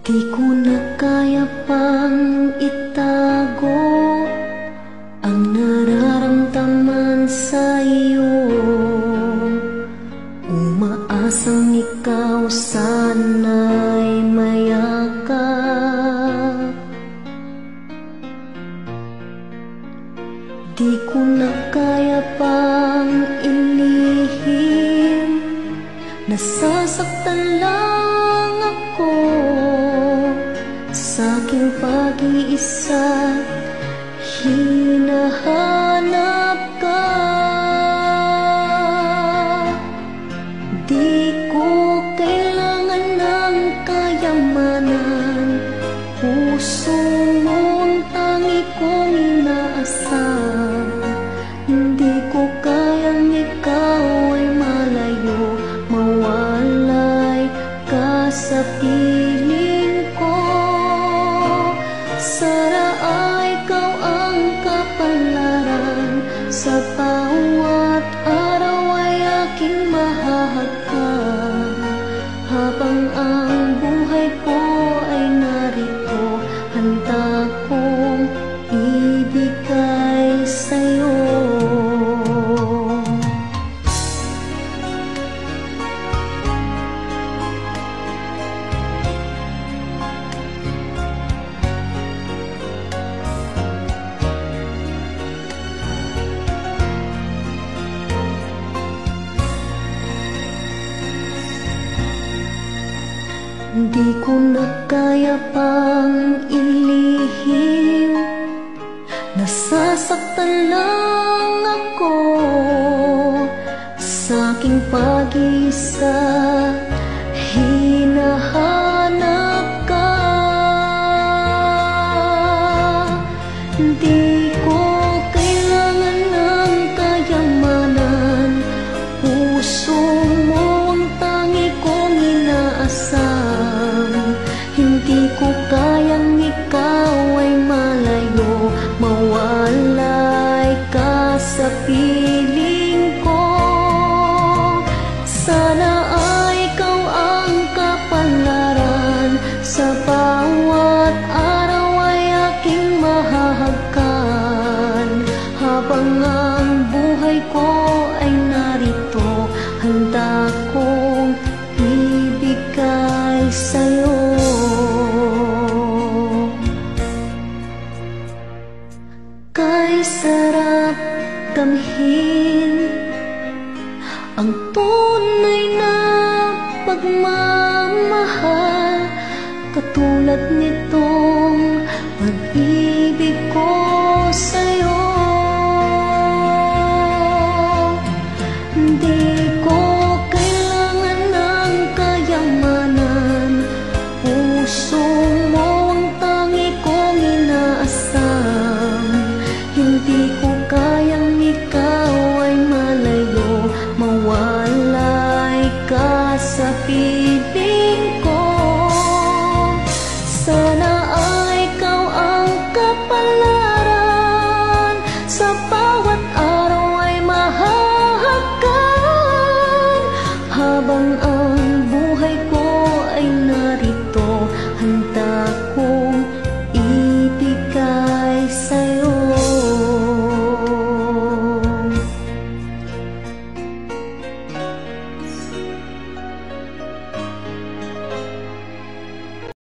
Di ko na kaya pang itago ang nararamdaman sa iyo. Umaasang ikaw sana'y mayakap. Di ko na kaya pang ilihim, nasasaktan lang ako sa aking pag-iisa. Hinahanap ka, di ko kailangan ng kayamanan. Puso mo'ng tangi kong inaasam. Hindi ko kayang ikaw ay malayo, mawalay ka sa piling ko. Sana ay ikaw ang kapalaran, sa bawat araw ay aking mahahagkan. Habang ang buhay ko ay narito, handa kong ibigay sa'yo. Di ko na kaya pang ilihim, nasasaktan lang ako sa aking pag-iisa. Hinahanap ka, di ko kailangan ng kayamanan. Puso mo ang tangi kong inaasam. Hindi ko kayang ikaw ay malayo, mawalay ka sa piling ko. Sana ay ikaw ang kapalaran, sa bawat araw ay aking mahahagkan. Habang ang buhay ko ay narito, handa kong ibigay sa'yo. Kay sarap damhin ang tunay na pagmamahal, katulad nitong pag-ibig ko sa'yo. Di ko kailangan ng kayamanan, puso mo ang tangi kong inaasam. Hindi ko kayang ikaw ay malayo, mawalay ka sa piling ko. Sana ay ikaw ang kapalaran, sa bawat araw ay mahahagkan. Habang ang buhay ko ay narito, handa kong ibigay sa'yo.